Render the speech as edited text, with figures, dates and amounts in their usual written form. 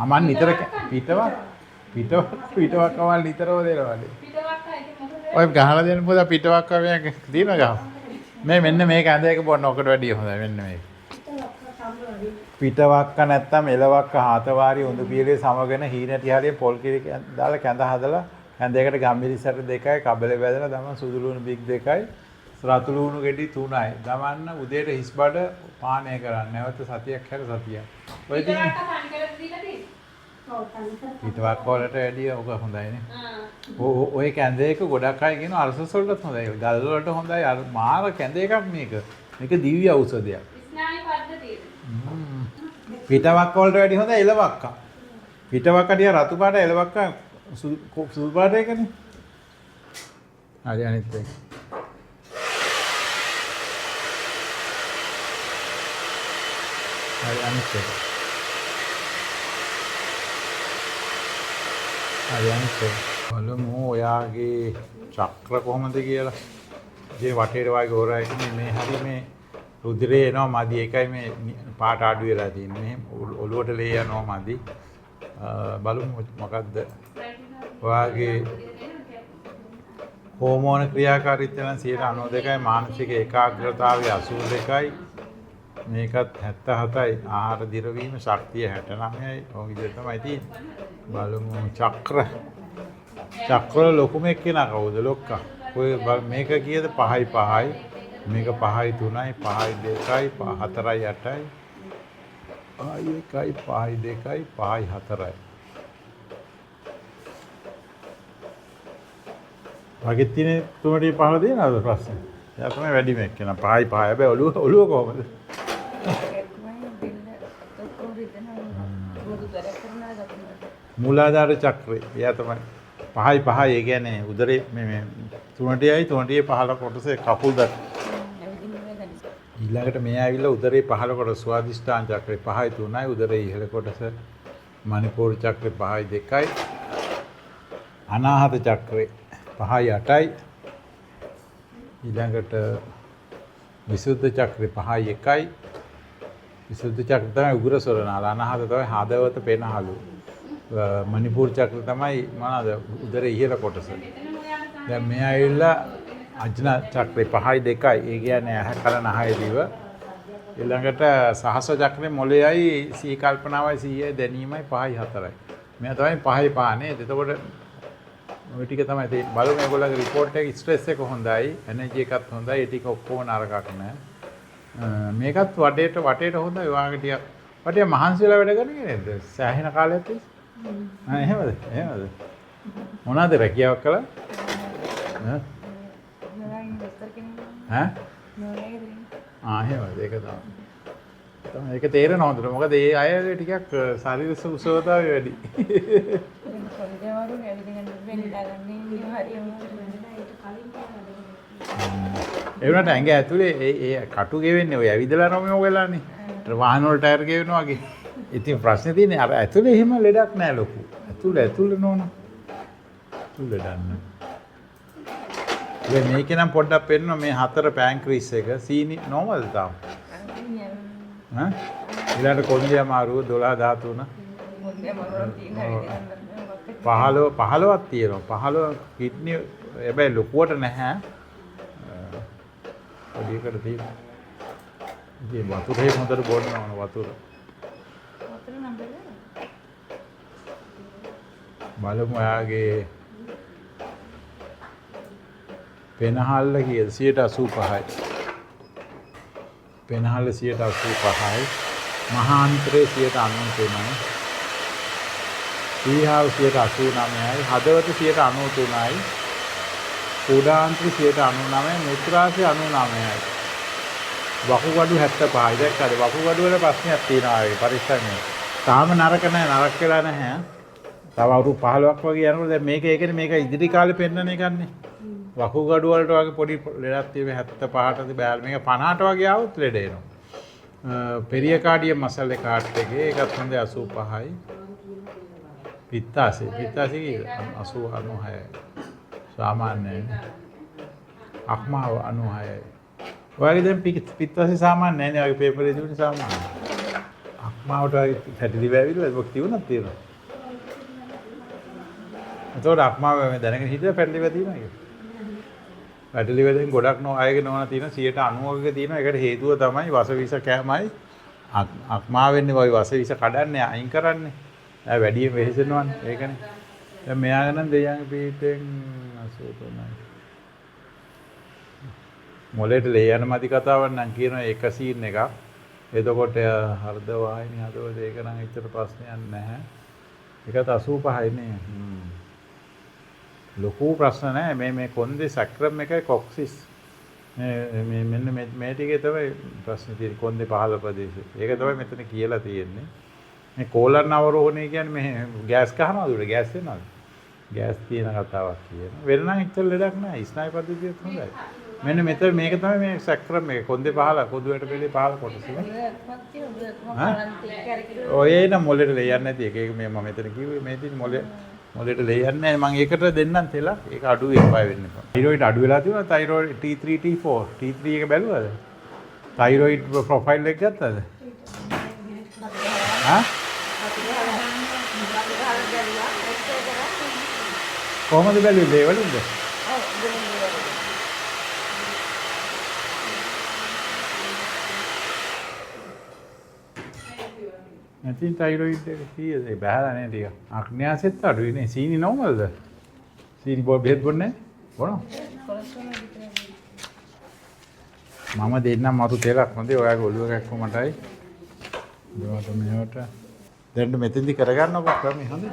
අමන් නිතර පිටවක් කවල් නිතරම දෙනවනේ. ඔය ගහලා දෙන්න පොද පිටවක් කවයක් දින ගහ. මේ මෙන්න මේක ඇඳ එක බොන්න ඔකට වැඩිය හොඳයි මෙන්න මේක. පිටවක්ක නැත්තම් එලවක්ක හාතවාරි උඳු පියලේ සමගෙන හීනටි හරිය පොල් කිරි දාලා කැඳ හදලා කැඳයකට ගම්මිරිසට 2යි කබලේ වැදලා දමන සුදු ලුණු බිග් 2යි රතු ලුණු ගෙඩි 3යි දමන්න උදේට හිස් බඩ පානය කරන්න නැවත සතියක් හැර සතියක්. ඔය තියෙන පිටවක්ක වලට වැඩිය ඔක හොඳයිනේ. ඔය කැඳ එක ගොඩක් අය කියන අරසස් වලටත් හොඳයි. ගල් වලට හොඳයි. අර මාර කැඳ එකක් මේක. මේක දිව්‍ය ඖෂධයක්. ස්නායු පද්ධතියද? පිටවක්ක වලට වැඩිය හොඳයි එලවක්ක. පිටවක්ක ටික රතු පාට එලවක්ක සුදු පාට එකනේ. හරි අනිත් එක. හරි අනිත් එක. හරි අනිත් එක. බලමු ඔයාගේ චක්‍ර කොහොමද කියලා. මේ වටේට වගේ හොරයි මේ හරි මේ රුධිරේ එනවා මදි එකයි මේ පාට අඩු වෙලා තියෙන්නේ. මෙහෙම ඔළුවට ලේ යනවා මදි. බලමු මොකද්ද ඔයාගේ හෝමෝන ක්‍රියාකාරීත්වය නම් 92යි මානසික ඒකාග්‍රතාවය 82යි මේකත් 77යි ආහාර දිරවීම ශක්තිය 69යි ඔය විදිහට තමයි තියෙන්නේ. බලමු චක්‍ර ලොකුම එක්කෙනා කවුද ලොක්කා. ඔය මේක කීයද 5යි 5යි මේක 5යි 3යි 5යි 2යි 4යි 8යි 5යි 1යි 5යි 2යි 5යි 4යි වගේ තියෙන තුනටි 15 දෙනවද ප්‍රශ්නේ? එයා තමයි වැඩිම එක්කෙනා 5යි 5යි හැබැයි ඔළුව කොහමද? මූලාධාර චක්‍රය එයා තමයි 5යි 5යි ඒ කියන්නේ උදරේ මේ 3ටයි 3ටයි 15 කොටසේ කකුල් දත් ඊළඟට මේ ඇවිල්ලා උදරේ 15 කොටස ස්වාදිෂ්ඨාන චක්‍රේ 5යි 3යි උදරේ ඉහළ කොටස මණිපූර චක්‍රේ 5යි 2යි අනාහත චක්‍රේ 5යි 8යි ඊළඟට විසුද්ධ චක්‍රේ 5යි 1යි විසුද්ධ චක්‍ර තමයි උග්‍ර ස්වරනාල අනාහත තමයි හදවත පේනහලු මණිපූර චක්‍ර තමයි මොනවාද උදරේ ඉහළ කොටස. දැන් මේ ඇවිල්ලා අජ්න චක්‍රේ 5යි 2යි ඒ කියන්නේ ඇහ කන නහය දිව ඊළඟට සහස චක්‍රේ මොළයයි සී කල්පනාවයි සීයේ දැනීමයි 5යි 4යි මෙයා තමයි 5යි 5 නේද? එතකොට ඔය ටික තමයි තියෙන්නේ. බලමු මේගොල්ලන්ගේ report එකේ stress එක හොඳයි energy එකත් හොඳයි ඒ ටික ඔක්කොම නරකක් නෑ. මේකත් වටේට හොඳයි. ඔයාගේ ටික වටේ මහන්සි වෙලා වැඩ කරන්නේ නේද? සෑහෙන කාලයක් තිස්සේ. එහෙමද? මොනවාද රැකියාවක් කළා? එහෙමද? ඒක තමයි. ඒක තේරෙන හොඳට. මොකද ඒ අයගේ ටිකක් ශරීර සුසවතාවය වැඩි. ඒ වුණාට ඇඟ ඇතුලේ ඒ කටු ගෙවෙන්නේ ඔය ඇවිදලා නොම ඔයලානේ. වාහන වල ටයර් ගෙවෙනවා වගේ. ඉතින් ප්‍රශ්නේ තියෙන්නේ අර ඇතුලේ එහෙම ලෙඩක් නෑ ලොකු. ඇතුලේ නෝන. ඇතුලේ දන්න. මේක නම් පොඩ්ඩක් පෙන්නන මේ 4 පැන්ක්‍රීස් එක සීනි නෝමල්ද තාම? ඊළඟ කොණ්ඩේ අමාරුව 12 13 15ක් තියෙනවා. 15 කිඩ්නි හැබැයි ලොකුවට නැහැ. පොඩියකට තියෙනවා. ඉතින් වතුරේ හොඳට බොන්න ඕන වතුර. බලමු ඔයාගේ පෙනහල්ල කීයද 85යි. පෙනහල්ල 85යි. මහාන්තරේ 93යි. සීහාව 89යි. හදවත 93යි. කුඩාන්ත්‍රි 99යි. මුත්‍රාශය 99යි. වකුගඩු 75යි. දැක්කද? වකුගඩු වල ප්‍රශ්නයක් තියෙනවා ඒ පරිස්සමෙන්. තාම නරක නැහැ. නරක වෙලා නැහැ. තව අවුරුදු 15ක් වගේ යනකොට දැන් මේක ඒකනේ මේක ඉදිරි කාලේ පෙන්නන එකන්නේ. වකුගඩු වලට වගේ පොඩි ලෙඩක් තියෙන්නේ 75ට බෑල් මේක 50ට වගේ આવුත් ලෙඩ එනවා. පෙරියකාඩියම් මසල් එක කාට් එකේ ඒකත් හොඳ 85යි. පිත්තාසය කීයද? 86යි. සාමාන්‍යයි. අක්මාව 96යි. ඔයාගේ දැන් පිත්තාසය සාමාන්‍ය නැහැ නේ. ඔයාගේ පේපර් එකේ තිබුණේ සාමාන්‍යයි. මාවට පැටලි වැවිලා මොකක් තියුණාද තියෙනවා. එතකොට අක්මාව මේ දැනගෙන හිටියා පැටලි වැදිනවා ඒක. පැටලි වැදෙන් ගොඩක් අයගේ නොවන තියෙන 90%ක තියෙනවා. ඒකට හේතුව තමයි වසවිස කෑමයි. අක්මා වෙන්නේ වයි වසවිස කඩන්නේ අයින් කරන්නේ. දැන් වැඩියෙන් වෙහෙසෙනවනේ. ඒකනේ. දැන් මෙයාගෙන නම් දෙයයන් පිටෙන් 83යි. මොලේට ලේ යන මදි කතාවක් නම් කියනවා එක සීන් එකක්. එතකොට හෘද වාහිනී හදවත ඒක නම් එච්චර ප්‍රශ්නයක් නැහැ. ඒකත් 85යි නේ. ලොකු ප්‍රශ්න නැහැ. මේ කොන්දේ සැක්‍රම් එකයි කොක්සිස්. මේ මෙන්න මේ ටිකේ තමයි ප්‍රශ්නේ තියෙන්නේ කොන්දේ පහළ ප්‍රදේශේ. ඒක තමයි මෙතන කියලා තියෙන්නේ. මේ කෝලන් අවරෝහණය කියන්නේ මේ ගෑස් කහනවද උඩ ගෑස් එනවද? ගෑස් තියෙන කතාවක් කියනවා. වෙන නම් එච්චර ලෙඩක් නැහැ. ස්නායු පද්ධතියත් හොඳයි. මෙන්න මෙතන මේක තමයි මේ සැක්‍රම් එක කොන්දේ පහළ කොඳුයට පෙළේ පහළ කොටස. ඔය එන මොලේට ලේ යන්නේ නැති එක. ඒක මේ මම මෙතන කිව්වේ මේ තියෙන මොලේට ලේ යන්නේ නැහැ. මම ඒකට දෙන්නම් තෙලක්. ඒක අඩු වෙපා වෙන්න එපා. තයිරොයිඩ් අඩු වෙලා තියෙනවා. තයිරොයිඩ් T3 T4 T3 එක බැලුවද? තයිරොයිඩ් ප්‍රොෆයිල් එක ගත්තද? හා? කොහොමද බැලුවේ ලේවලින්ද? නැතිනම් තයිරොයිඩ් එක කීයද? ඒ බහැලා නේ ටික. අග්න්‍යාසෙත් අඩුයි නේ. සීනි නෝමල්ද? සීනි බෙහෙත් බොන්නේ නැහැ? මම දෙන්නම් මරු තෙලක් හොඳේ. ඔයාගේ ඔළුව කැක්කමටයි. ඒවට මෙහෙවට. දැන් මෙතෙන්දි කරගන්නකො ක්‍රමේ හොඳේ.